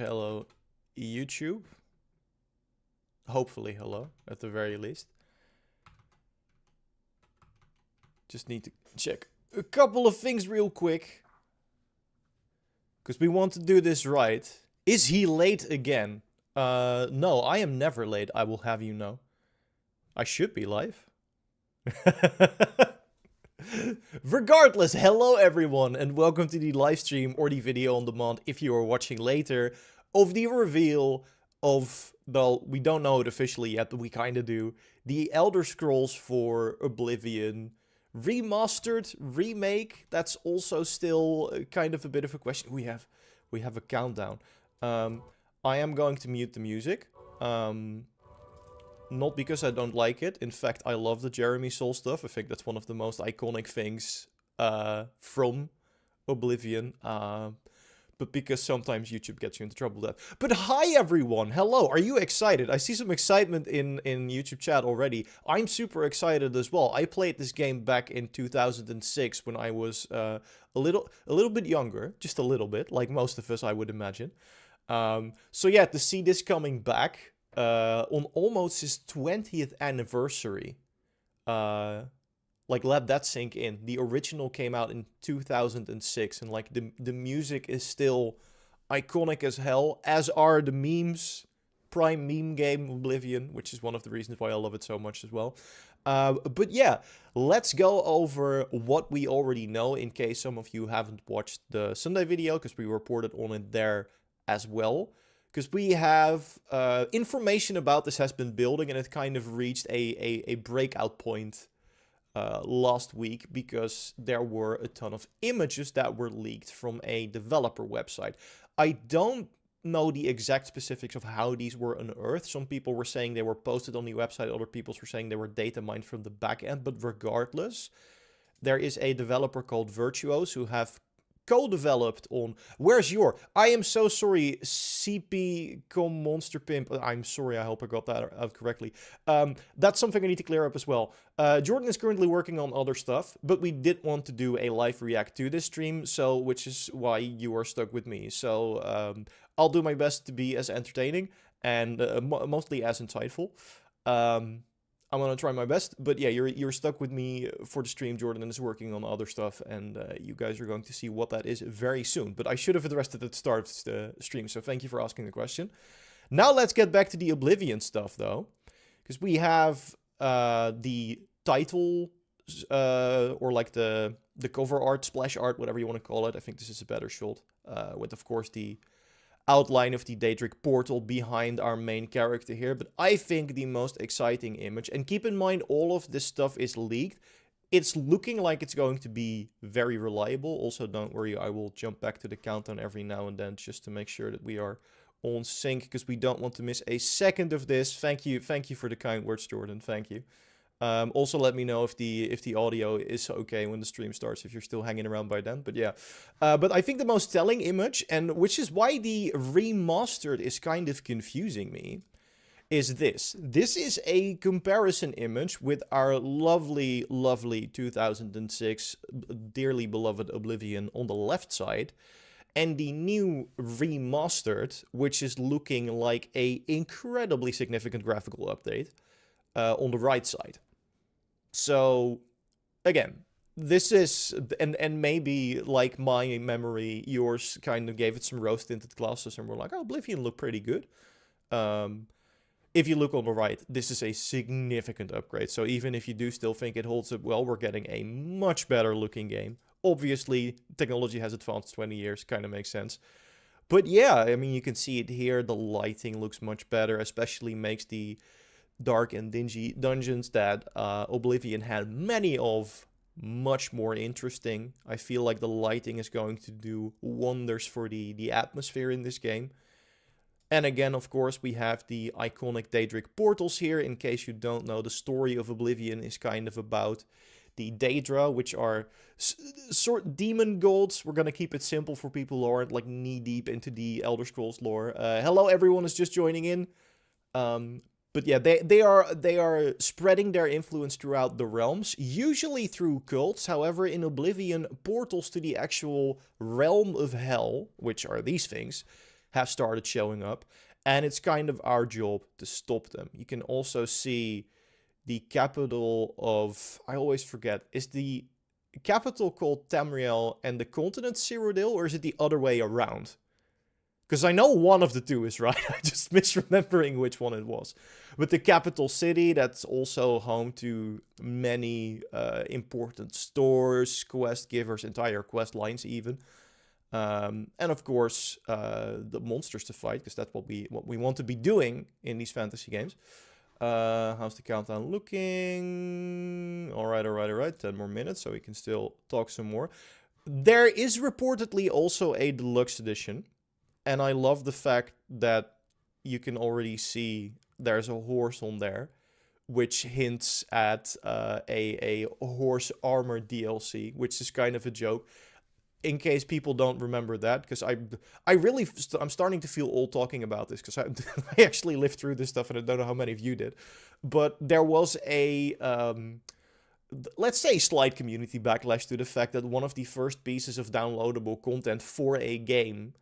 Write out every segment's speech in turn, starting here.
hello YouTube. Hopefully hello, at the very least. Just need to check a couple of things real quick. Because we want to do this right. Is he late again? No, I am never late, I will have you know. I should be live. Regardless, hello everyone and welcome to the live stream or the video on demand if you are watching later of the reveal of, well, we don't know it officially yet, but we kind of do, the Elder Scrolls for Oblivion Remastered, Remake. That's also still kind of a bit of a question. We have a countdown. I am going to mute the music. Not because I don't like it. In fact, I love the Jeremy Soule stuff. I think that's one of the most iconic things from Oblivion. But because sometimes YouTube gets you into trouble with that. But hi everyone! Hello! Are you excited? I see some excitement in YouTube chat already. I'm super excited as well. I played this game back in 2006 when I was a little bit younger. Just a little bit, like most of us I would imagine. So yeah, to see this coming back on almost his 20th anniversary. Like, let that sink in. The original came out in 2006, and like the music is still iconic as hell, as are the memes. Prime meme game Oblivion, which is one of the reasons why I love it so much as well. But yeah, let's go over what we already know in case some of you haven't watched the Sunday video, because we reported on it there as well. Because we have information about this has been building, and it kind of reached a breakout point last week because there were a ton of images that were leaked from a developer website. I don't know the exact specifics of how these were unearthed. Some people were saying they were posted on the website, other people were saying they were data mined from the back end, but regardless, there is a developer called Virtuos who have co-developed on... Where's your... I am so sorry, CP Com Monster Pimp. I'm sorry, I hope I got that out correctly. That's something I need to clear up as well. Jordan is currently working on other stuff, but we did want to do a live react to this stream, so which is why you are stuck with me. So I'll do my best to be as entertaining and mostly as insightful. I'm gonna try my best, but yeah, you're stuck with me for the stream. Jordan is working on other stuff, and you guys are going to see what that is very soon. But I should have addressed it at the start of the stream, so thank you for asking the question. Now let's get back to the Oblivion stuff, though, because we have the title, or like the cover art, splash art, whatever you want to call it. I think this is a better shot, with of course the outline of the Daedric portal behind our main character here. But I think the most exciting image, and keep in mind all of this stuff is leaked, it's looking like it's going to be very reliable. Also, don't worry, I will jump back to the countdown every now and then just to make sure that we are on sync, because we don't want to miss a second of this. Thank you for the kind words, Jordan. Thank you. Also, let me know if the audio is okay when the stream starts, if you're still hanging around by then. But yeah, but I think the most telling image, and which is why the remastered is kind of confusing me, is this. This is a comparison image with our lovely 2006 dearly beloved Oblivion on the left side, and the new remastered, which is looking like a incredibly significant graphical update, on the right side. So, again, this is, and maybe, like my memory, yours kind of gave it some rose-tinted glasses and we're like, oh, Oblivion looked pretty good. If you look on the right, this is a significant upgrade. So even if you do still think it holds up well, we're getting a much better looking game. Obviously, technology has advanced 20 years, kind of makes sense. But yeah, I mean, you can see it here. The lighting looks much better, especially makes the dark and dingy dungeons that Oblivion had many of much more interesting. I feel like the lighting is going to do wonders for the atmosphere in this game. And again, of course, we have the iconic Daedric portals here. In case you don't know, the story of Oblivion is kind of about the Daedra, which are sort demon gods. We're gonna keep it simple for people who aren't like knee deep into the Elder Scrolls lore. Hello, everyone is just joining in. But yeah, they are spreading their influence throughout the realms, usually through cults. However, in Oblivion, portals to the actual realm of hell, which are these things, have started showing up. And it's kind of our job to stop them. You can also see the capital of... I always forget. Is the capital called Tamriel and the continent Cyrodiil? Or is it the other way around? Because I know one of the two is right. I'm just misremembering which one it was. But the capital city, that's also home to many important stores, quest givers, entire quest lines even. And of course, the monsters to fight, because that's what we want to be doing in these fantasy games. How's the countdown looking? All right. 10 more minutes, so we can still talk some more. There is reportedly also a deluxe edition. And I love the fact that you can already see there's a horse on there, which hints at a horse armor DLC, which is kind of a joke. In case people don't remember that, because I'm starting to feel old talking about this, because I actually lived through this stuff, and I don't know how many of you did. But there was a... let's say slight community backlash to the fact that one of the first pieces of downloadable content for a game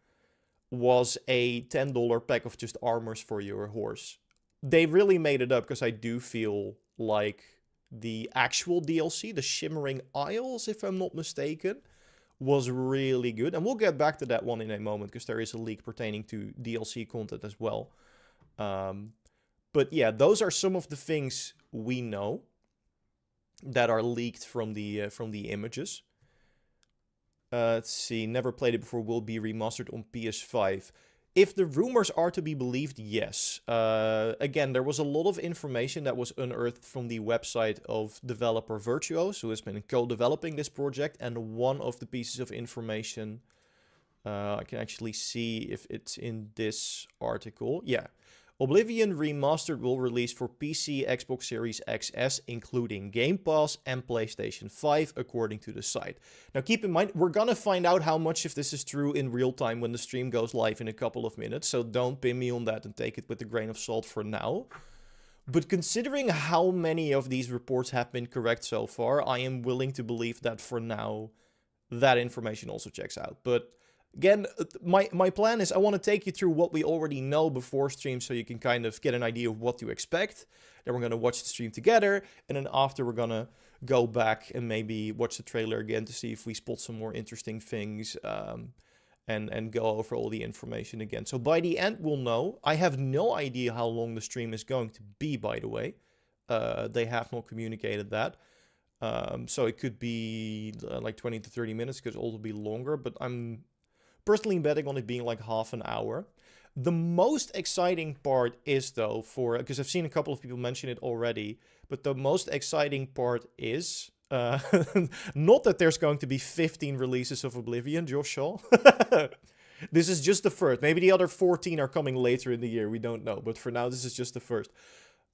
was a $10 pack of just armors for your horse. They really made it up, because I do feel like the actual DLC, the Shimmering Isles, if I'm not mistaken, was really good. And we'll get back to that one in a moment, because there is a leak pertaining to DLC content as well. But yeah, those are some of the things we know that are leaked from the images. Let's see, never played it before, will be remastered on PS5. If the rumors are to be believed, yes. Again, there was a lot of information that was unearthed from the website of developer Virtuos, who has been co-developing this project, and one of the pieces of information, I can actually see if it's in this article. Yeah. Oblivion Remastered will release for PC, Xbox Series XS, including Game Pass and PlayStation 5, according to the site. Now keep in mind, we're gonna find out how much of this is true in real time when the stream goes live in a couple of minutes, so don't pin me on that and take it with a grain of salt for now. But considering how many of these reports have been correct so far, I am willing to believe that for now, that information also checks out. But again, my plan is I want to take you through what we already know before stream, so you can kind of get an idea of what to expect. Then we're going to watch the stream together, and then after we're going to go back and maybe watch the trailer again to see if we spot some more interesting things, and go over all the information again. So by the end, we'll know. I have no idea how long the stream is going to be, by the way. They have not communicated that. So it could be like 20 to 30 minutes, because it'll be longer, but I'm personally betting on it being like half an hour. The most exciting part is, though, because I've seen a couple of people mention it already, but the most exciting part is not that there's going to be 15 releases of Oblivion, Josh Shaw. This is just the first. Maybe the other 14 are coming later in the year, we don't know, but for now this is just the first.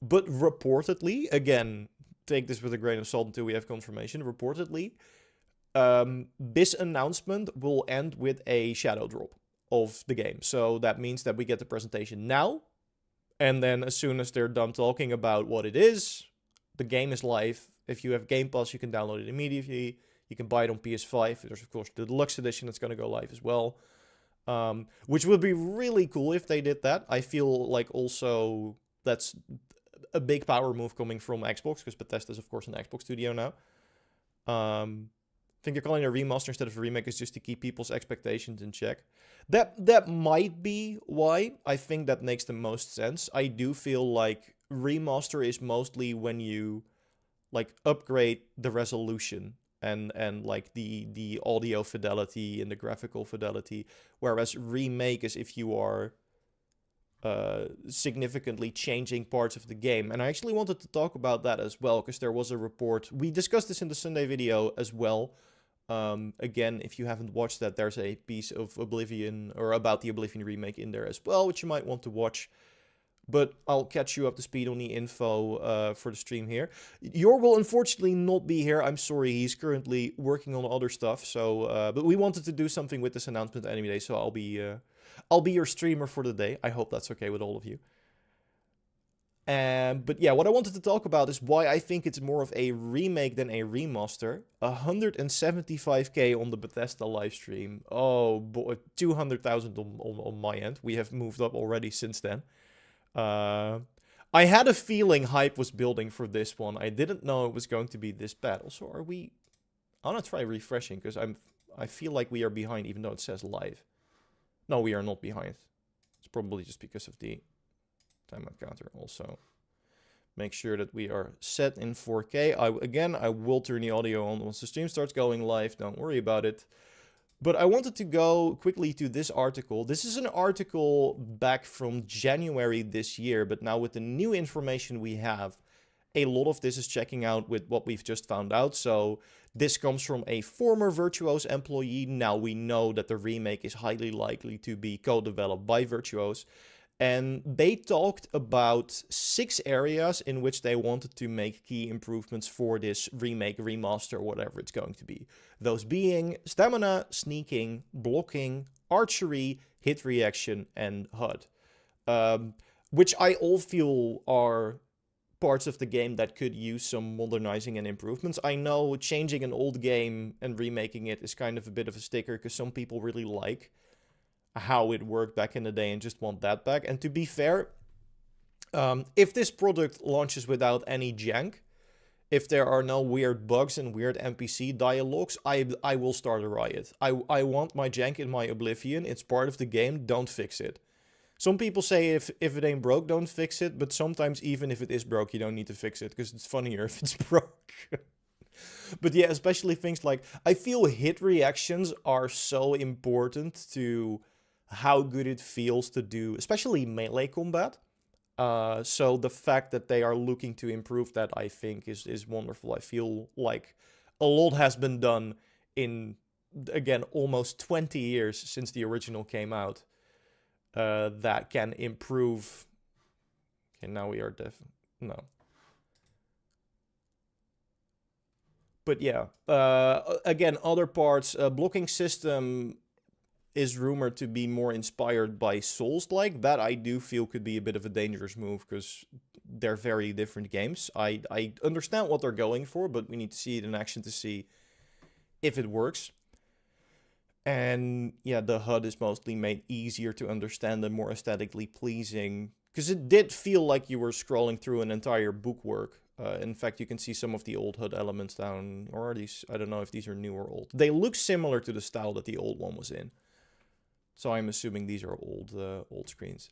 But reportedly, again, take this with a grain of salt until we have confirmation, reportedly, this announcement will end with a shadow drop of the game. So that means that we get the presentation now, and then as soon as they're done talking about what it is, the game is live. If you have Game Pass, you can download it immediately. You can buy it on PS5. There's, of course, the deluxe edition that's going to go live as well, which would be really cool if they did that. I feel like also that's a big power move coming from Xbox, because Bethesda is, of course, an Xbox studio now. I think they're calling it a remaster instead of a remake is just to keep people's expectations in check. That might be why. I think that makes the most sense. I do feel like remaster is mostly when you like upgrade the resolution and like the audio fidelity and the graphical fidelity, whereas remake is if you are significantly changing parts of the game. And I actually wanted to talk about that as well, because there was a report. We discussed this in the Sunday video as well. Again, if you haven't watched that, there's a piece of Oblivion, or about the Oblivion remake in there as well, which you might want to watch. But I'll catch you up to speed on the info for the stream here. Yor will unfortunately not be here. I'm sorry, he's currently working on other stuff. So, but we wanted to do something with this announcement anyway, so I'll be your streamer for the day. I hope that's okay with all of you. But yeah, what I wanted to talk about is why I think it's more of a remake than a remaster. 175k on the Bethesda livestream. Oh boy, 200,000 on my end. We have moved up already since then. I had a feeling hype was building for this one. I didn't know it was going to be this bad. Also, are we... I'm gonna try refreshing, because I feel like we are behind, even though it says live. No, we are not behind. It's probably just because of the timeout counter. Also, make sure that we are set in 4K. I will turn the audio on once the stream starts going live. Don't worry about it. But I wanted to go quickly to this article. This is an article back from January this year, but now with the new information we have, a lot of this is checking out with what we've just found out. So this comes from a former Virtuos employee. Now we know that the remake is highly likely to be co-developed by Virtuos. And they talked about 6 areas in which they wanted to make key improvements for this remake, remaster, whatever it's going to be. Those being stamina, sneaking, blocking, archery, hit reaction, and HUD. Which I all feel are parts of the game that could use some modernizing and improvements. I know changing an old game and remaking it is kind of a bit of a sticker, because some people really like how it worked back in the day and just want that back. And to be fair, if this product launches without any jank, if there are no weird bugs and weird NPC dialogues, I will start a riot. I want my jank in my Oblivion. It's part of the game. Don't fix it. Some people say if it ain't broke, don't fix it. But sometimes even if it is broke, you don't need to fix it, because it's funnier if it's broke. But yeah, especially things like... I feel hit reactions are so important to how good it feels to do, especially melee combat. So the fact that they are looking to improve that, I think, is wonderful. I feel like a lot has been done in, again, almost 20 years since the original came out, that can improve. Okay, now we are no. But yeah, again, other parts, blocking system is rumored to be more inspired by Souls-like. That I do feel could be a bit of a dangerous move, because they're very different games. I understand what they're going for, but we need to see it in action to see if it works. And yeah, the HUD is mostly made easier to understand and more aesthetically pleasing, because it did feel like you were scrolling through an entire bookwork. In fact, you can see some of the old HUD elements down, or are these, I don't know if these are new or old. They look similar to the style that the old one was in. So I'm assuming these are old screens.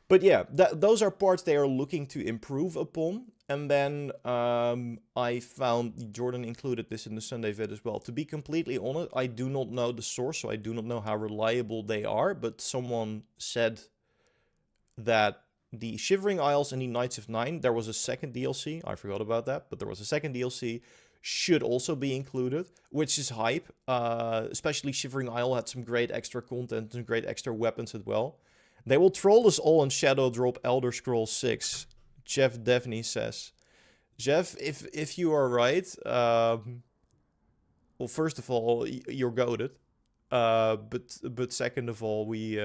But yeah, those are parts they are looking to improve upon. And then I found, Jordan included this in the Sunday vid as well. To be completely honest, I do not know the source, so I do not know how reliable they are. But someone said that the Shivering Isles and the Knights of Nine, there was a second DLC. I forgot about that, but there was a second DLC. Should also be included, which is hype. Especially Shivering Isle had some great extra content and great extra weapons as well. They will troll us all in Shadow Drop Elder Scrolls 6. Jeff Devney says. Jeff, if you are right, well, first of all, you're goated. But second of all, we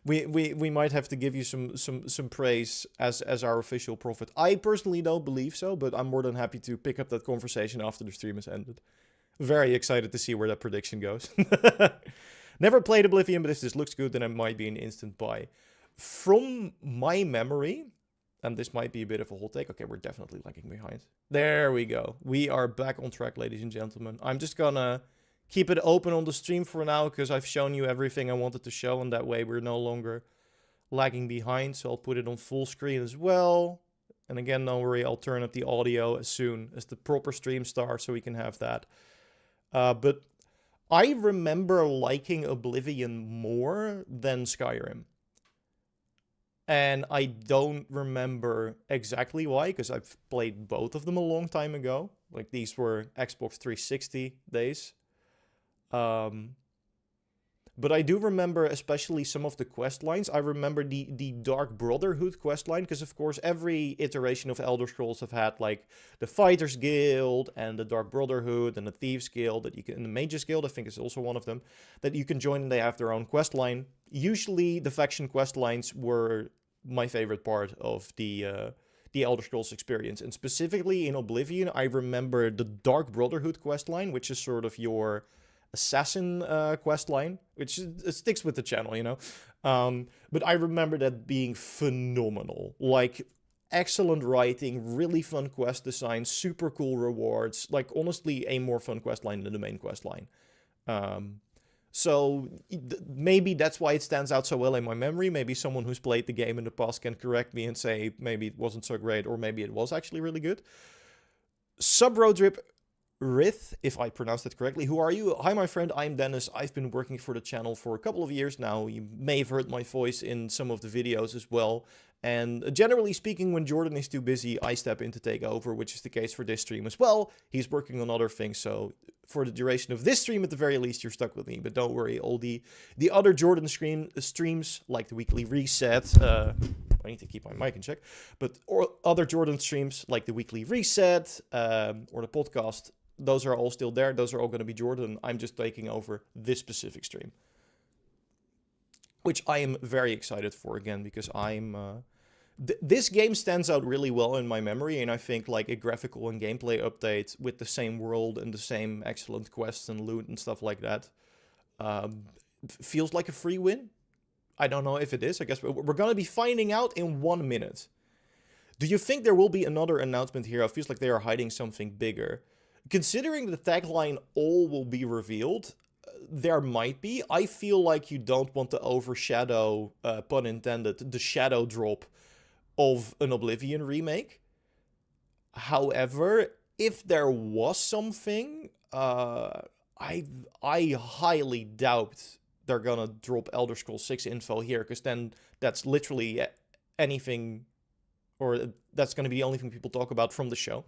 we might have to give you some praise as our official prophet. I personally don't believe so, but I'm more than happy to pick up that conversation after the stream has ended. Very excited to see where that prediction goes. Never played Oblivion, but if this looks good, then it might be an instant buy. From my memory, and this might be a bit of a hot take. Okay, we're definitely lagging behind. There we go. We are back on track, ladies and gentlemen. I'm just gonna keep it open on the stream for now, because I've shown you everything I wanted to show, and that way we're no longer lagging behind. So I'll put it on full screen as well. And again, don't worry, I'll turn up the audio as soon as the proper stream starts, so we can have that. But I remember liking Oblivion more than Skyrim. And I don't remember exactly why, because I've played both of them a long time ago. Like, these were Xbox 360 days. But I do remember especially some of the quest lines. I remember the Dark Brotherhood quest line, because of course every iteration of Elder Scrolls have had like the Fighters Guild and the Dark Brotherhood and the Thieves Guild that you can, and the Mages Guild I think is also one of them, that you can join, and they have their own quest line. Usually the faction quest lines were my favorite part of the Elder Scrolls experience. And specifically in Oblivion, I remember the Dark Brotherhood questline, which is sort of your assassin questline, which it sticks with the channel, you know. But I remember that being phenomenal. Like, excellent writing, really fun quest design, super cool rewards. Like, honestly, a more fun questline than the main questline. So maybe that's why it stands out so well in my memory. Maybe someone who's played the game in the past can correct me and say maybe it wasn't so great, or maybe it was actually really good. Subrodrip Rith, if I pronounced it correctly. Who are you? Hi, my friend. I'm Dennis. I've been working for the channel for a couple of years now. You may have heard my voice in some of the videos as well. And generally speaking, when Jordan is too busy, I step in to take over, which is the case for this stream as well. He's working on other things, so for the duration of this stream, at the very least, you're stuck with me. But don't worry, all the other Jordan streams, like the weekly reset, I need to keep my mic in check, but other Jordan streams, like the weekly reset, or the podcast, those are all still there. Those are all going to be Jordan. I'm just taking over this specific stream, which I am very excited for, again, because I'm... this game stands out really well in my memory, and I think like a graphical and gameplay update with the same world and the same excellent quests and loot and stuff like that feels like a free win. I don't know if it is. I guess we're going to be finding out in 1 minute. Do you think there will be another announcement here? It feels like they are hiding something bigger. Considering the tagline, all will be revealed, there might be. I feel like you don't want to overshadow, pun intended, the shadow drop of an Oblivion remake. However, if there was something, I highly doubt they're gonna drop Elder Scrolls 6 info here, because then that's literally anything, or that's gonna be the only thing people talk about from the show.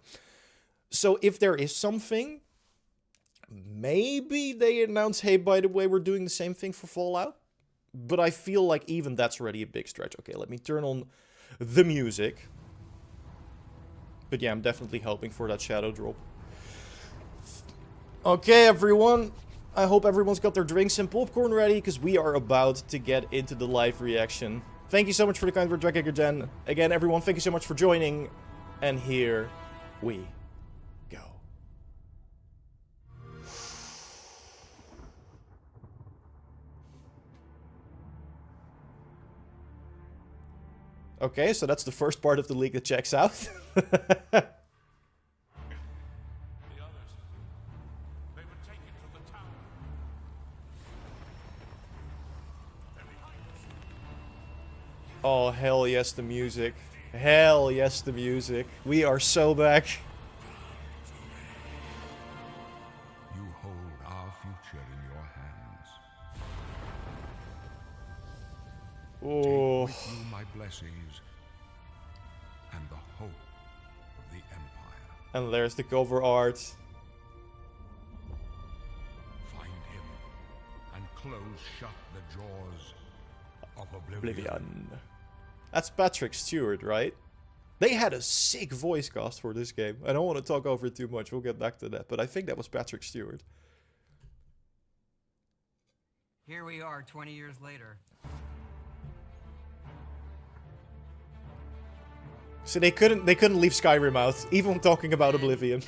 So if there is something, maybe they announce, hey, by the way, we're doing the same thing for Fallout. But I feel like even that's already a big stretch. Okay, let me turn on the music. But yeah, I'm definitely hoping for that shadow drop. Okay, everyone. I hope everyone's got their drinks and popcorn ready, because we are about to get into the live reaction. Thank you so much for the kind word, Drakekiger. Again, everyone, thank you so much for joining. And here we go. Okay, so that's the first part of the leak that checks out. The others, they were taken to the tower. Oh, hell yes, the music. Hell yes, the music. We are so back. You hold our future in your hands. Oh. Take with you my blessings and the hope of the Empire. And there's the cover art. Find him and close shut the jaws of Oblivion. That's Patrick Stewart, right? They had a sick voice cast for this game. I don't want to talk over it too much. We'll get back to that. But I think that was Patrick Stewart. Here we are 20 years later. So they couldn't leave Skyrim out, even talking about Oblivion.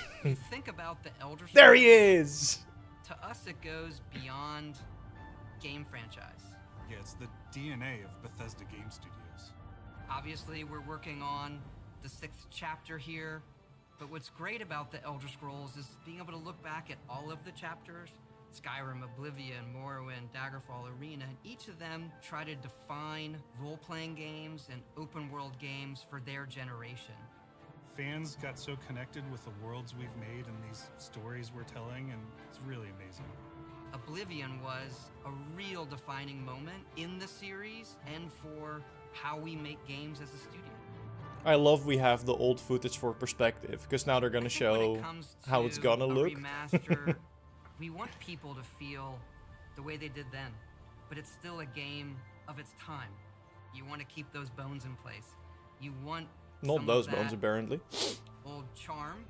Think about the Elder Scrolls. There he is! To us, it goes beyond game franchise. Yeah, it's the DNA of Bethesda Game Studios. Obviously, we're working on the 6th chapter here, but what's great about the Elder Scrolls is being able to look back at all of the chapters. Skyrim, Oblivion, Morrowind, Daggerfall, Arena, and each of them try to define role-playing games and open-world games for their generation. Fans got so connected with the worlds we've made and these stories we're telling, and it's really amazing. Oblivion was a real defining moment in the series and for how we make games as a studio. I love we have the old footage for perspective, because now they're gonna show how it's gonna look. Remaster, we want people to feel the way they did then, but it's still a game of its time. You want to keep those bones in place. You want Not those bones, apparently. Old charm.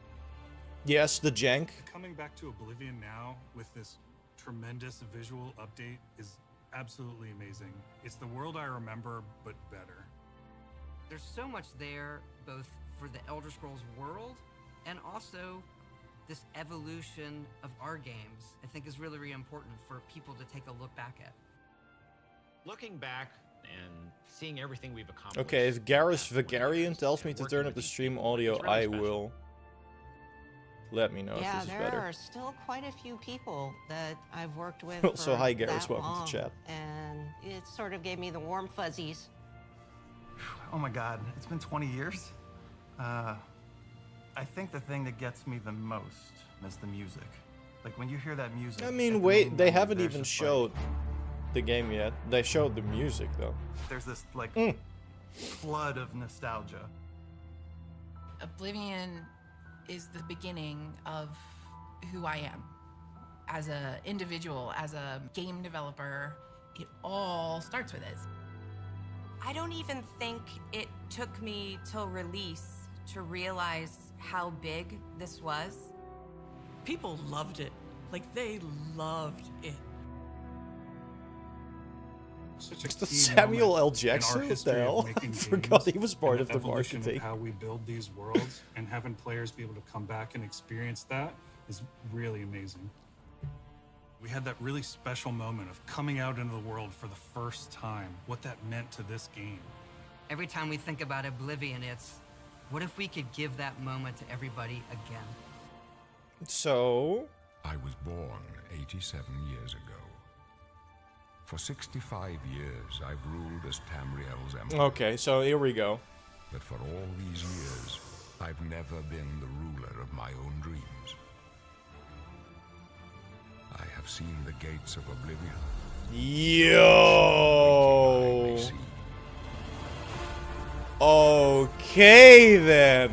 Yes, the jank. Coming back to Oblivion now with this tremendous visual update is absolutely amazing. It's the world I remember, but better. There's so much there, both for the Elder Scrolls world and also this evolution of our games, I think is really, really important for people to take a look back at. Looking back and seeing everything we've accomplished. Okay, if Garrus Vegarian tells me to turn up the stream audio, I will. Let me know if this is there better. are still quite a few people that I've worked with So for hi Garrus, that welcome long, to chat. and it sort of gave me the warm fuzzies. Oh my god, it's been 20 years? I think the thing that gets me the most is the music. Like when you hear that music. I at mean, the wait, main they menu, haven't there's even just, showed the game yet. They showed the music though. There's this like flood of nostalgia. Oblivion is the beginning of who I am. As an individual, as a game developer, it all starts with it. I don't even think it took me till release to realize how big this was. People loved it. Like, they loved it. Such It's a the key Samuel moment L. in our Jackson? What the history of hell? making I forgot games he was and part the of the evolution marketing. how we build these worlds and having players be able to come back and experience that is really amazing. We had that really special moment of coming out into the world for the first time, what that meant to this game. Every time we think about Oblivion, it's, what if we could give that moment to everybody again? So, I was born 87 years ago. For 65 years, I've ruled as Tamriel's emperor. okay, so here we go. But for all these years, I've never been the ruler of my own dreams. I have seen the gates of Oblivion. Yo. I see. Okay then.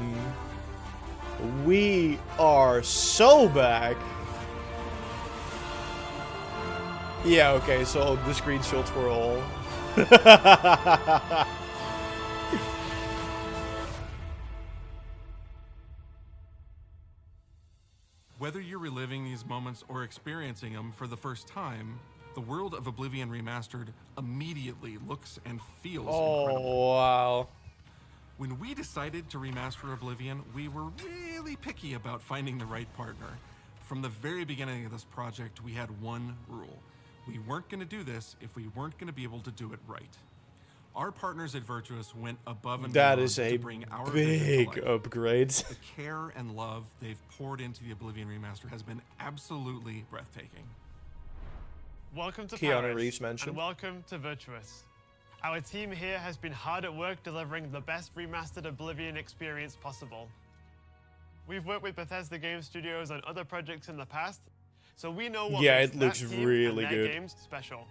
We are so back. Yeah, okay, so the screenshots were all. Whether you're reliving these moments or experiencing them for the first time, the world of Oblivion Remastered immediately looks and feels incredible. Oh, wow. When we decided to remaster Oblivion, we were really picky about finding the right partner. From the very beginning of this project, we had one rule. We weren't going to do this if we weren't going to be able to do it right. Our partners at Virtuous went above and That beyond is a to bring our vision big to life. upgrade. The care and love they've poured into the Oblivion Remaster has been absolutely breathtaking. Welcome to Keanu Paris, Reeves mentioned. and welcome to Virtuous. Our team here has been hard at work delivering the best remastered Oblivion experience possible. We've worked with Bethesda Game Studios on other projects in the past, so we know what Yeah, makes it looks that team really and their good. games special.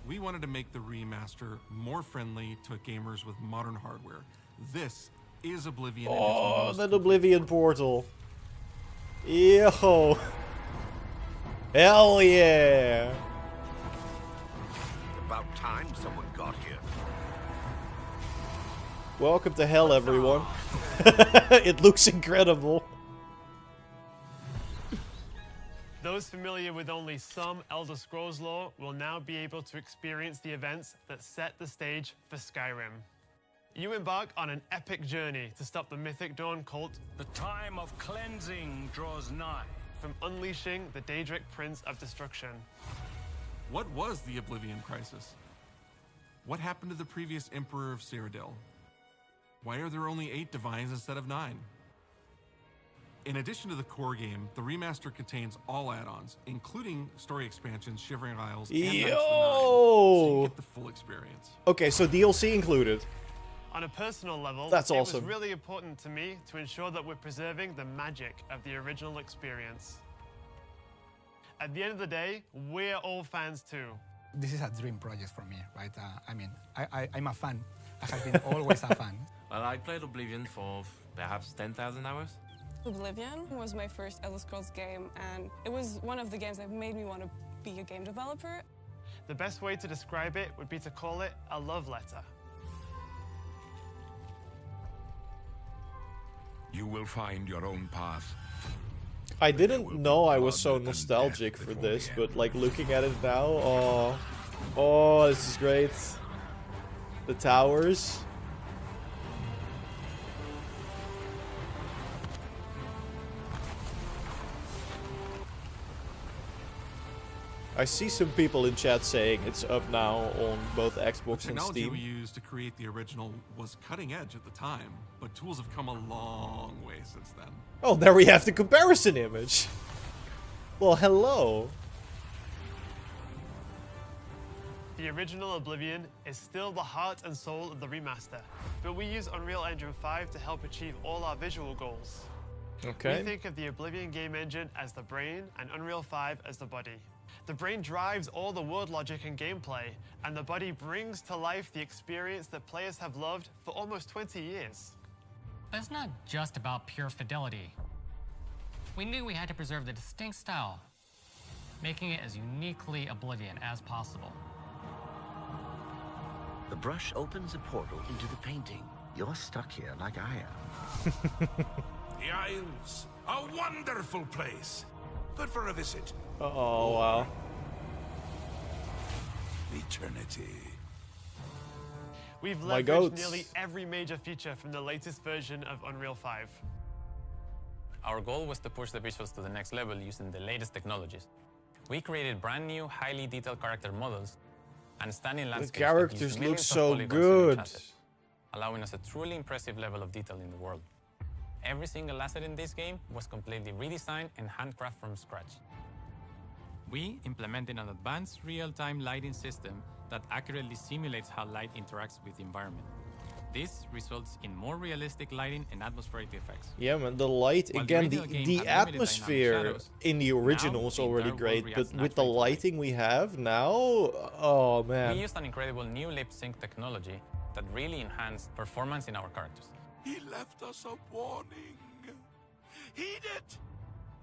We wanted to make the remaster more friendly to gamers with modern hardware. This is Oblivion. in its Oh, most that Oblivion portal. Yo. Hell yeah. About time someone got here. Welcome to hell, everyone. It looks incredible. Those familiar with only some Elder Scrolls lore will now be able to experience the events that set the stage for Skyrim. You embark on an epic journey to stop the Mythic Dawn cult. The time of cleansing draws nigh. From unleashing the Daedric Prince of Destruction. What was the Oblivion Crisis? What happened to the previous Emperor of Cyrodiil? Why are there only 8 divines instead of 9? In addition to the core game, the remaster contains all add-ons, including story expansions, Shivering Isles, and Knights of the Nine, so you get the full experience. Okay, so DLC included. On a personal level, That's it awesome. was really important to me to ensure that we're preserving the magic of the original experience. At the end of the day, we're all fans too. This is a dream project for me, right? I'm a fan. I have been always a fan. Well, I played Oblivion for perhaps 10,000 hours. Oblivion was my first Elder Scrolls game, and it was one of the games that made me want to be a game developer. The best way to describe it would be to call it a love letter. You will find your own path. I didn't know I was so nostalgic for this, but like looking at it now, oh. Oh, this is great. The towers. I see some people in chat saying it's up now on both Xbox The and technology Steam. we used to create the original was cutting edge at the time, but tools have come a long way since then. Oh, there we have the comparison image. Well, hello. The original Oblivion is still the heart and soul of the remaster, but we use Unreal Engine 5 to help achieve all our visual goals. Okay. We think of the Oblivion game engine as the brain and Unreal 5 as the body. The brain drives all the world logic and gameplay, and the body brings to life the experience that players have loved for almost 20 years. But it's not just about pure fidelity. We knew we had to preserve the distinct style, making it as uniquely Oblivion as possible. The brush opens a portal into the painting. You're stuck here like I am. The Isles, a wonderful place. Good for a visit. Oh, wow. Eternity. We've My leveraged goats. nearly every major feature from the latest version of Unreal 5. Our goal was to push the visuals to the next level using the latest technologies. We created brand new, highly detailed character models and stunning landscapes that characters use look millions of so polygons in each good. asset, allowing us a truly impressive level of detail in the world. Every single asset in this game was completely redesigned and handcrafted from scratch. We implemented an advanced real-time lighting system that accurately simulates how light interacts with the environment. This results in more realistic lighting and atmospheric effects. Yeah, man, the light, While again, original the game had limited atmosphere dynamic shadows, in the original now is the already entire world great, reacts but with the naturally to light. lighting we have now, oh man. We used an incredible new lip sync technology that really enhanced performance in our characters. He left us a warning. Heed it.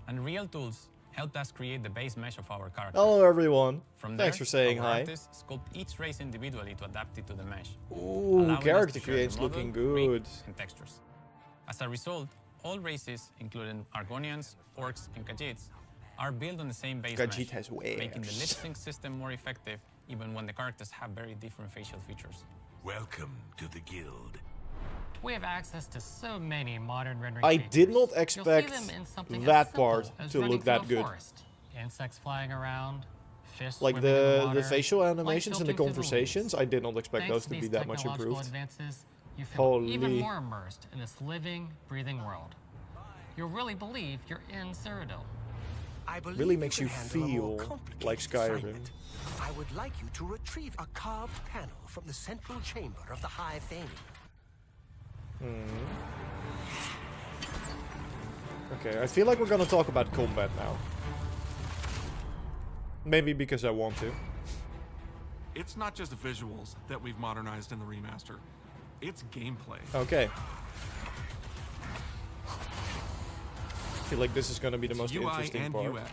And real tools helped us create the base mesh of our characters. Hello everyone. From Thanks there, for saying our hi. artists sculpt each race individually to adapt it to the mesh. Ooh, allowing us character to share the create's model, looking rig, good. and textures. As a result, all races, including Argonians, Orcs, and Khajiits, are built on the same base Khajiit mesh, has making the wares. lip sync system more effective even when the characters have very different facial features. Welcome to the guild. We have access to so many modern rendering I features. did not You'll see expect them in something that as simple part as to running look through that a good. forest. Insects flying around, fish Like swimming in the water, facial light animations and the filtering through conversations, leaves. I did not expect Thanks those to to be these that much technological improved. advances, you feel even Holy. more immersed in this living, breathing world. You'll really believe you're in Cyrodiil. I believe Really makes can you handle a more feel complicated like Skyrim. assignment. I would like you to retrieve a carved panel from the central chamber of the High Thane. Okay, I feel like we're gonna talk about combat now. Maybe because I want to. It's not just visuals that we've modernized in the remaster. It's gameplay. Okay. I feel like this is gonna be the most UI interesting and part. UX.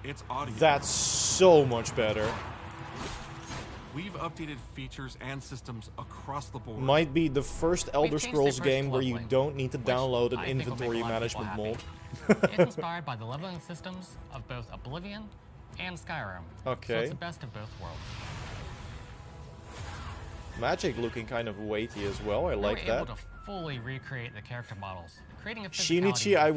It's audio. That's so much better. We've updated features and systems across the board. Might be the first Elder changed the Scrolls first game where you leveling, don't need to download an I think will make a inventory lot of people management happy. mod. It's inspired by the leveling systems of both Oblivion and Skyrim. So Okay. it's the best of both worlds. Magic looking kind of weighty as well. I We like were that. able to fully recreate the character models, creating a physicality Shinichi, that I feels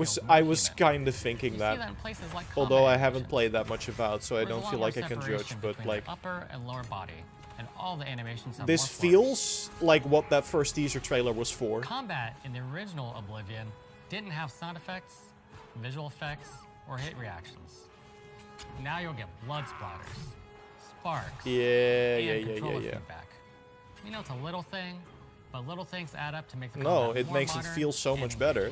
was more kind of human. thinking You that. see that in places like Although combat I haven't animations. played that much about, so I There's a don't lot feel more like I can judge. separation But between like, the upper and lower body, and all the animations have this more force. feels like what that first teaser trailer was for. Combat in the original Oblivion didn't have sound effects, visual effects, or hit reactions. Now you'll get blood splatters, sparks, and controller feedback. You know, it's a little thing, but little things add up to make the No, combat it more makes it modern feel so and much better.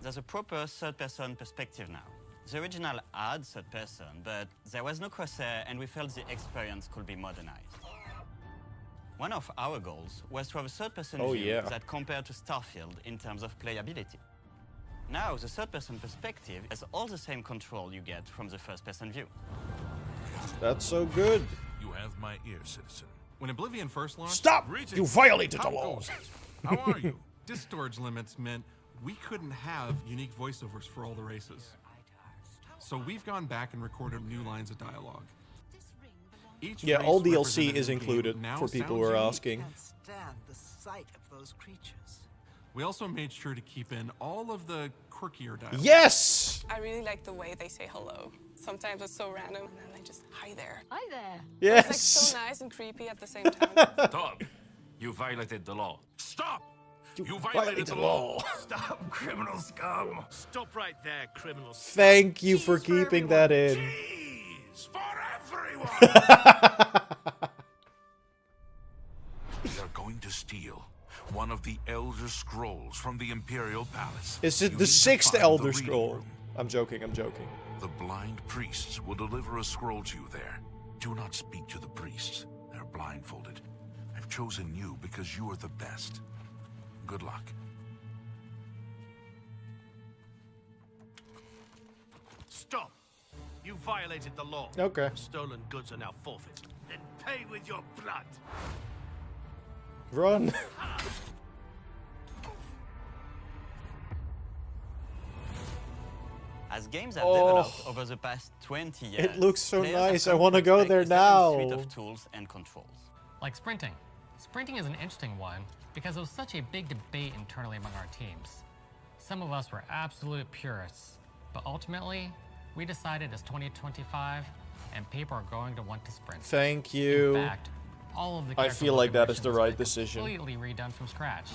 There's a proper third-person perspective now. The original had third-person, but there was no crosshair, and we felt the experience could be modernized. One of our goals was to have a third-person Oh, view yeah. that compared to Starfield in terms of playability. Now, the third-person perspective has all the same control you get from the first-person view. That's so good. You have my ear, citizen. When Oblivion first launched, Stop! You violated the How law. goes it? How are you? Disk storage limits meant we couldn't have unique voiceovers for all the races. So we've gone back and recorded new lines of dialogue. Each Yeah, race all DLC represented is in the game included now for people who sounds are unique. asking. Can't stand the sight of those creatures. We also made sure to keep in all of the quirkier dialogue. Yes! I really like the way they say hello. Sometimes it's so random, and then they just, hi there. Hi there. It's like Yes! so nice and creepy at the same time. Stop! You violated the law. Stop! You violated the law. Stop, criminal scum. Stop right there, criminal scum. Thank you for keeping that in. Cheese for everyone! We are going to steal one of the Elder Scrolls from the Imperial Palace. Is You it need the to 6th find Elder the reading Scroll? room. I'm joking, I'm joking. The blind priests will deliver a scroll to you there. Do not speak to the priests. They're blindfolded. I've chosen you because you are the best. Good luck. Stop! You violated the law. Okay. Stolen goods are now forfeit. Then pay with your blood. Run. As games have Oh. developed over the past 20 years, It looks so players have nice. I come to want to go expect there a certain suite now. of tools and controls. Like sprinting. Sprinting is an interesting one because there was such a big debate internally among our teams. Some of us were absolute purists, but ultimately, we decided it's 2025 and people are going to want to sprint. Thank you. In fact, all of the I feel like that is the right decision. completely redone from scratch.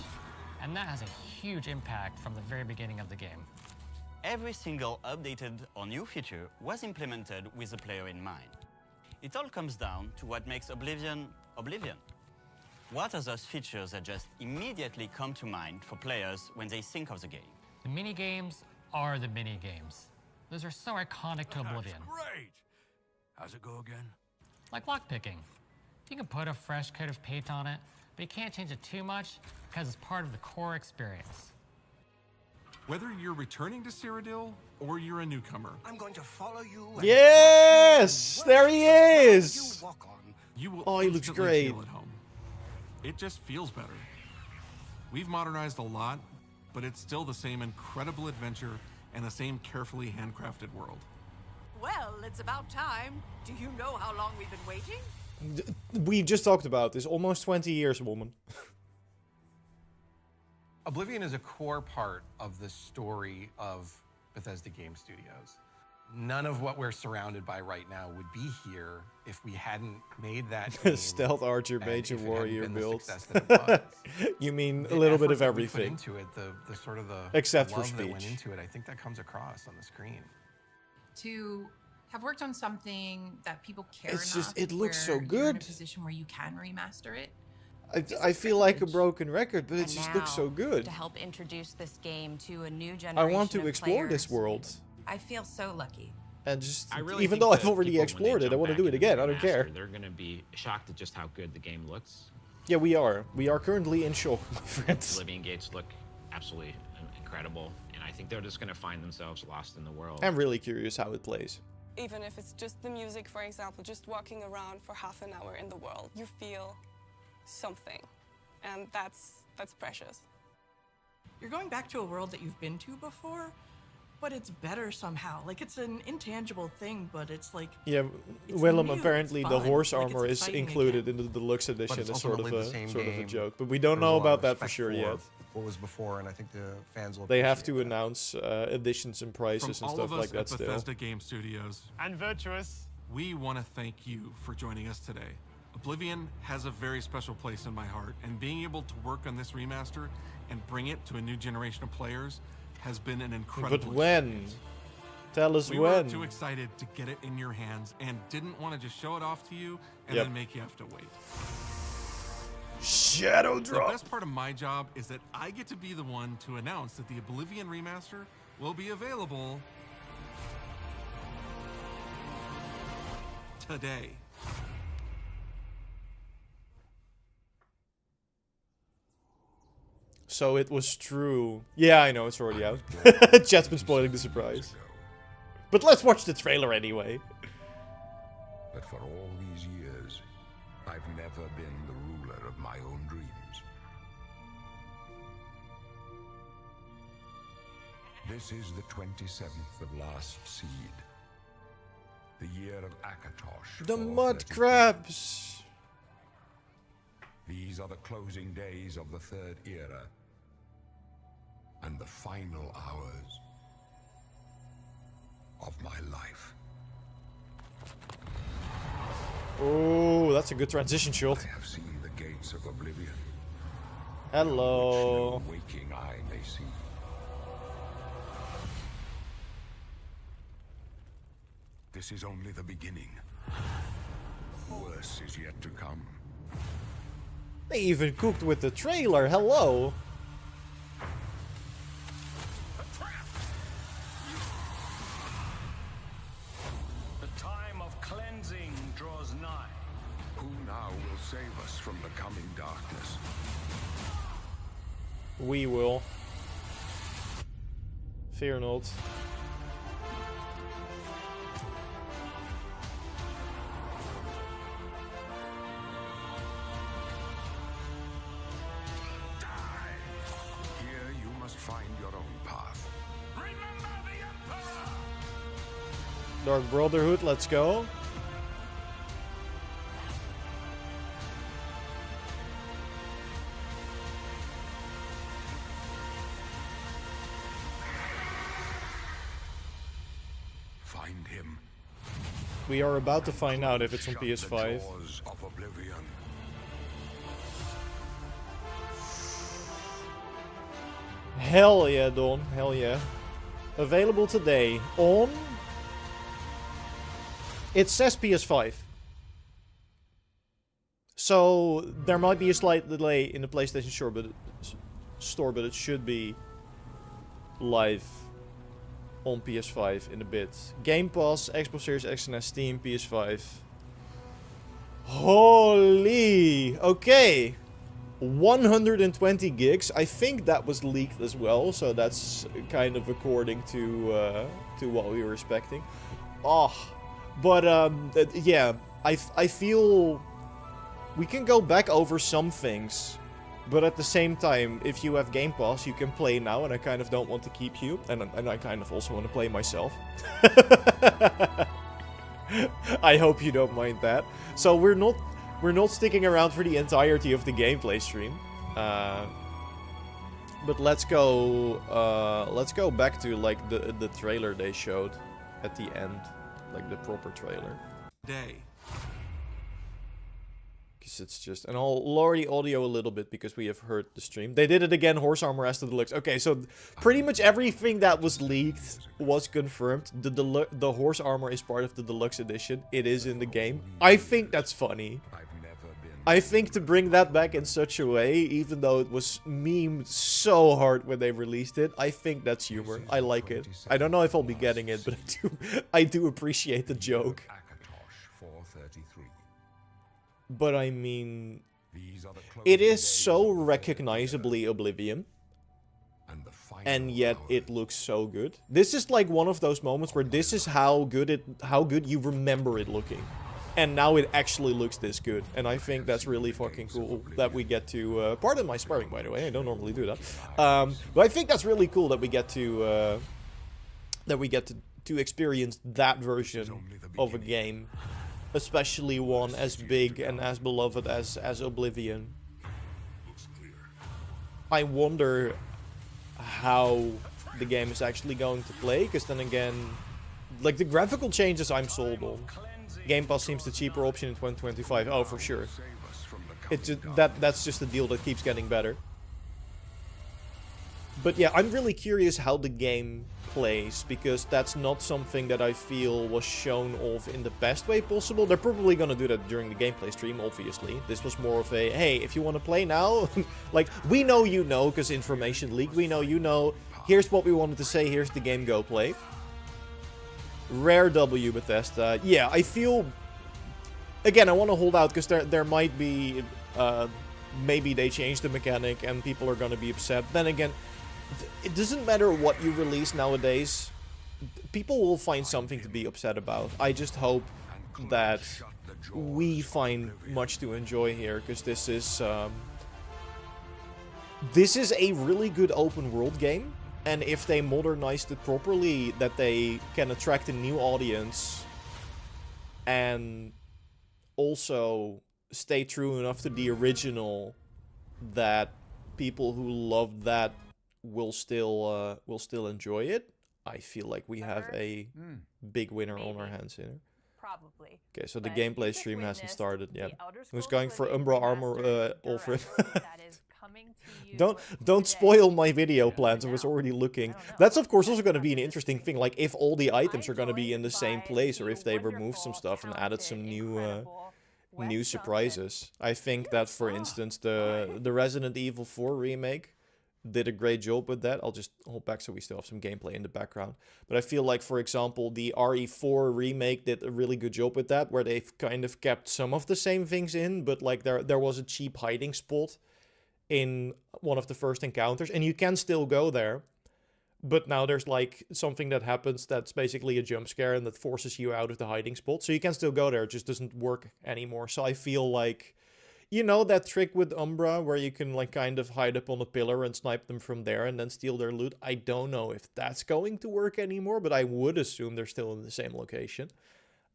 And that has a huge impact from the very beginning of the game. Every single updated or new feature was implemented with the player in mind. It all comes down to what makes Oblivion, Oblivion. What are those features that just immediately come to mind for players when they think of the game? The mini-games are the mini-games. Those are so iconic to Oblivion. Great! How's it go again? Like lockpicking. You can put a fresh coat of paint on it, but you can't change it too much because it's part of the core experience. Whether you're returning to Cyrodiil or you're a newcomer, I'm going to follow you. and Yes! There he is! you walk on. you will Oh, he looks instantly great. feel at home. It just feels better. We've modernized a lot, but it's still the same incredible adventure and the same carefully handcrafted world. Well, it's about time. Do you know how long we've been waiting? We just talked about this. Almost 20 years, woman. Oblivion is a core part of the story of Bethesda Game Studios. None of what we're surrounded by right now would be here if we hadn't made that game. Stealth archer, and mage, if and it hadn't warrior been the build. success that it was. You mean The a little bit effort of that we put everything. into it, the sort of the Except for love that went speech. into it, I think that comes across on the screen. To have worked on something that people care It's enough, just- it looks where so you're in a good. position where you can remaster it. I feel like a broken record, but it And just looks so now, good. To help introduce this game to a new I generation want to of explore this players, world. I feel so lucky. And just, I really even think though I've that already people, when explored they it, I jump want to back do it into again. the I don't care. remaster, They're going to be shocked at just how good the game looks. Yeah, we are. We are currently in shock, my friends. Oblivion gates look absolutely incredible, and I think they're just going to find themselves lost in the world. I'm really curious how it plays. Even if it's just the music, for example, just walking around for half an hour in the world, you feel something. And that's precious. You're going back to a world that you've been to before, but it's better somehow. Like, it's an intangible thing, but it's like... Yeah, it's Willem, new, it's apparently the fun, horse like, it's armor is exciting included in the deluxe edition it's as sort of ultimately the same a game. joke. But we don't There's a know lot of about that for respect sure yet. What was before, and I think the fans will They have appreciate to announce additions and prices From and all of stuff us like that at still. Bethesda Game Studios, And Virtuous. we want to thank you for joining us today. Oblivion has a very special place in my heart, and being able to work on this remaster and bring it to a new generation of players has been an incredible But when? experience. Tell us We when. were too excited to get it in your hands and didn't want to just show it off to you and Yep. then make you have to wait. Shadow drop. The best part of my job is that I get to be the one to announce that the Oblivion Remaster will be available today. So it was true. Yeah, I know, it's already out. Chat's been spoiling the surprise. But let's watch the trailer anyway. But for all these years, I've never been the ruler of my own dreams. This is the 27th of Last Seed, The year of Akatosh. The mud crabs! These are the closing days of the Third Era. And the final hours of my life. Oh, that's a good transition shot. I have seen the gates of Oblivion. Hello. Which no waking eye may see. This is only the beginning. Worse is yet to come. They even cooked with the trailer. Hello. The time of cleansing draws nigh. Who now will save us from the coming darkness? We will. Fear not. Here you must find your own path. Dark Brotherhood, let's go. Find him. We are about to find out if it's on Shut the PS5. doors of Oblivion. Hell yeah, Don. Hell yeah. Available today on... It says PS5. So there might be a slight delay in the PlayStation store, but it should be live on PS5 in a bit. Game Pass, Xbox Series X and S, Steam, PS5. Holy! Okay. 120 gigs. I think that was leaked as well, so that's kind of according to what we were expecting. Oh, but yeah, I feel we can go back over some things, but at the same time, if you have Game Pass, you can play now, and I kind of don't want to keep you, and I kind of also want to play myself. I hope you don't mind that. So we're not sticking around for the entirety of the gameplay stream. But let's go back to like the trailer they showed at the end, like the proper trailer. Day. Because it's just, and I'll lower the audio a little bit because we have heard the stream. They did it again, Horse Armor as the Deluxe. Okay, so pretty much everything that was leaked was confirmed. The Horse Armor is part of the Deluxe Edition. It is in the game. I think that's funny. I think to bring that back in such a way, even though it was memed so hard when they released it, I think that's humor. I like it. I don't know if I'll be getting it, but I do appreciate the joke. But I mean, it is so recognizably Oblivion, and yet it looks so good. This is like one of those moments where this is how good you remember it looking. And now it actually looks this good. And I think that's really fucking cool that we get to... pardon my sparring, by the way. I don't normally do that. But I think that's really cool that we get to... to experience that version of a game. Especially one as big and as beloved as Oblivion. I wonder how the game is actually going to play. Because then again... Like, the graphical changes I'm sold on. Game Pass seems the cheaper option in 2025. Oh, for sure. That's just a deal that keeps getting better. But yeah, I'm really curious how the game plays, because that's not something that I feel was shown off in the best way possible. They're probably gonna do that during the gameplay stream, obviously. This was more of a, hey, if you want to play now, like, we know you know, because information leaked, we know you know, here's what we wanted to say, here's the game, go play. Rare W, Bethesda. Yeah, I feel... Again, I want to hold out, because there might be... maybe they change the mechanic and people are going to be upset. Then again, it doesn't matter what you release nowadays. People will find something to be upset about. I just hope that we find much to enjoy here, because this is a really good open world game. And if they modernized it properly, that they can attract a new audience and also stay true enough to the original that people who love that will still enjoy it, I feel like we have a big winner on our hands here. Probably. Okay, so the But gameplay you just stream hasn't witnessed started yet. the Elder Who's Scrolls going for Oblivion Umbra Armor, Remastered Alfred? that is coming to you Don't today. spoil my video plans. I was already looking. That's of course also going to be an interesting thing. Like if all the items are going to be in the same place, or if they removed some stuff and added some new surprises. I think that, for instance, the Resident Evil 4 remake did a great job with that. I'll just hold back so we still have some gameplay in the background. But I feel like, for example, the RE4 remake did a really good job with that, where they've kind of kept some of the same things in, but like there was a cheap hiding spot in one of the first encounters, and you can still go there. But now there's like something that happens that's basically a jump scare and that forces you out of the hiding spot. So you can still go there, it just doesn't work anymore. So I feel like, you know that trick with Umbra where you can like kind of hide up on a pillar and snipe them from there and then steal their loot? I don't know if that's going to work anymore, but I would assume they're still in the same location.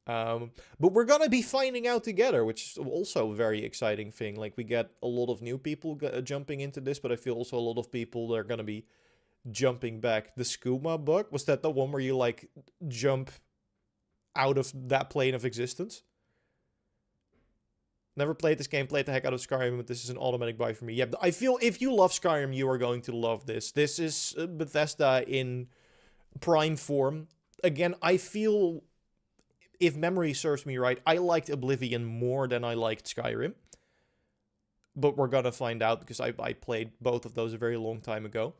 But we're gonna be finding out together, which is also a very exciting thing. Like, we get a lot of new people jumping into this, but I feel also a lot of people that are gonna be jumping back. The skooma bug, was that the one where you like jump out of that plane of existence? Never played this game, played the heck out of Skyrim, but this is an automatic buy for me. Yeah, I feel if you love Skyrim, you are going to love this. This is Bethesda in prime form. Again, I feel, if memory serves me right, I liked Oblivion more than I liked Skyrim. But we're gonna find out, because I played both of those a very long time ago.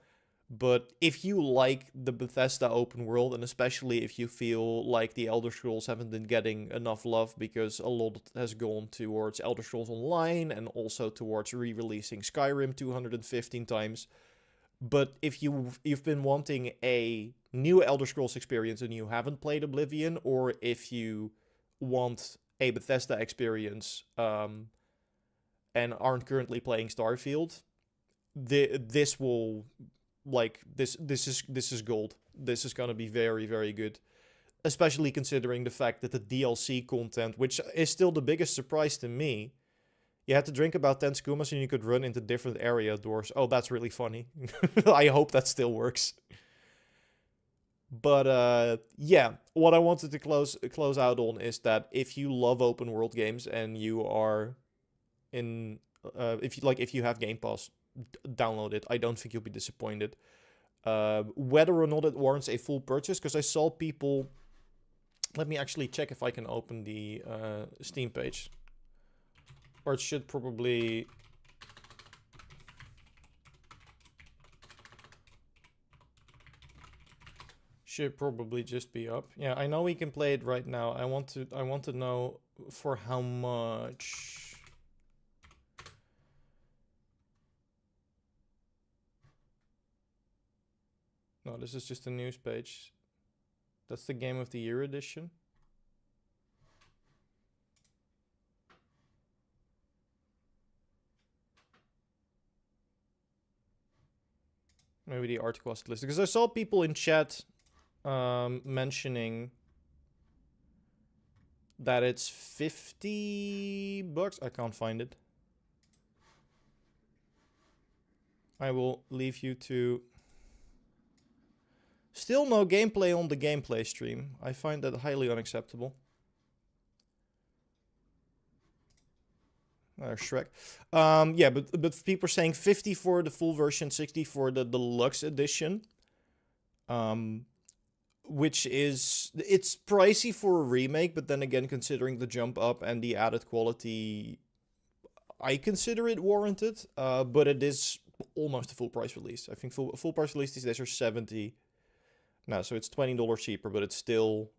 But if you like the Bethesda open world, and especially if you feel like the Elder Scrolls haven't been getting enough love because a lot has gone towards Elder Scrolls Online and also towards re-releasing Skyrim 215 times. But if you've been wanting a new Elder Scrolls experience and you haven't played Oblivion, or if you want a Bethesda experience and aren't currently playing Starfield, this will... Like, this is gold. This is gonna be very, very good. Especially considering the fact that the DLC content, which is still the biggest surprise to me, you had to drink about 10 skumas and you could run into different area doors. Oh, that's really funny. I hope that still works. But, yeah, what I wanted to close out on is that if you love open world games and you are in... if you have Game Pass, download it. I don't think you'll be disappointed. Whether or not it warrants a full purchase, because I saw people... Let me actually check if I can open the Steam page. Or it should probably... Should probably just be up. Yeah, I know we can play it right now. I want to know for how much... No, this is just a news page. That's the Game of the Year edition. Maybe the article was listed. Because I saw people in chat mentioning that it's $50. I can't find it. I will leave you to... Still no gameplay on the gameplay stream. I find that highly unacceptable. Shrek. Yeah, but people are saying 50 for the full version, 60 for the deluxe edition. Which is... It's pricey for a remake, but then again, considering the jump up and the added quality, I consider it warranted. But it is almost a full price release. I think full price release these days are $70. No, so it's $20 cheaper, but it's still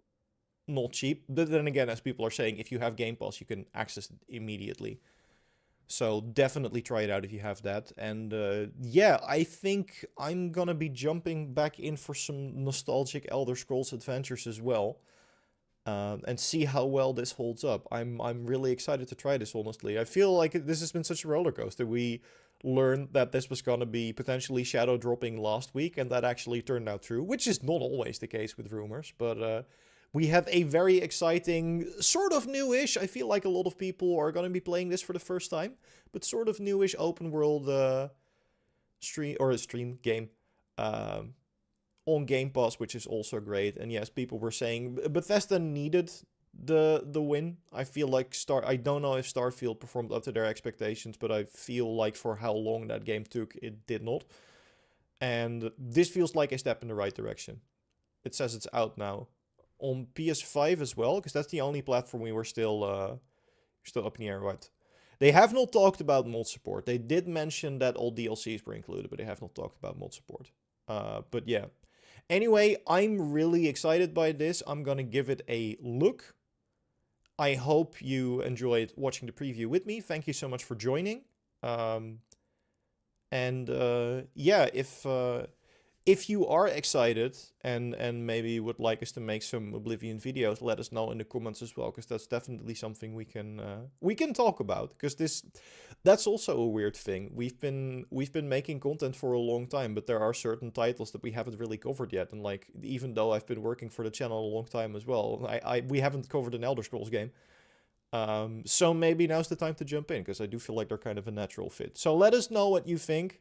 not cheap. But then again, as people are saying, if you have Game Pass, you can access it immediately. So definitely try it out if you have that. And yeah, I think I'm gonna be jumping back in for some nostalgic Elder Scrolls adventures as well. And see how well this holds up. I'm really excited to try this, honestly. I feel like this has been such a roller coaster. We learned that this was going to be potentially shadow dropping last week, and that actually turned out true, which is not always the case with rumors, but We have a very exciting, sort of newish, I feel like a lot of people are going to be playing this for the first time, but sort of newish open world stream game on Game Pass, which is also great. And yes, people were saying Bethesda needed the win. I feel like I don't know if Starfield performed up to their expectations, but I feel like for how long that game took, it did not. And this feels like a step in the right direction. It says it's out now on PS5 as well, because that's the only platform we were still up in the air, right? They have not talked about mod support. They did mention that all DLCs were included, but they have not talked about mod support. But yeah. Anyway, I'm really excited by this. I'm gonna give it a look. I hope you enjoyed watching the preview with me. Thank you so much for joining. Yeah, if you are excited and maybe would like us to make some Oblivion videos, let us know in the comments as well, because that's definitely something we can talk about. Because that's also a weird thing. We've been making content for a long time, but there are certain titles that we haven't really covered yet. And like, even though I've been working for the channel a long time as well, we haven't covered an Elder Scrolls game. So maybe now's the time to jump in, because I do feel like they're kind of a natural fit. So let us know what you think.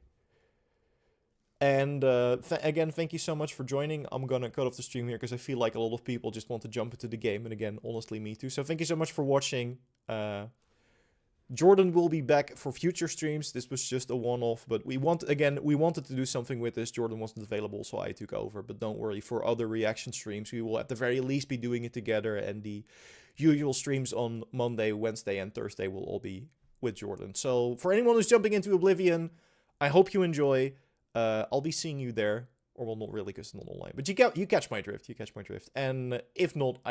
And again, thank you so much for joining. I'm going to cut off the stream here because I feel like a lot of people just want to jump into the game. And again, honestly, me too. So thank you so much for watching. Jordan will be back for future streams. This was just a one-off, but we wanted to do something with this. Jordan wasn't available, so I took over. But don't worry, for other reaction streams, we will at the very least be doing it together. And the usual streams on Monday, Wednesday, and Thursday will all be with Jordan. So for anyone who's jumping into Oblivion, I hope you enjoy. I'll be seeing you there, or well, not really, because it's not online. But you catch my drift. And if not, I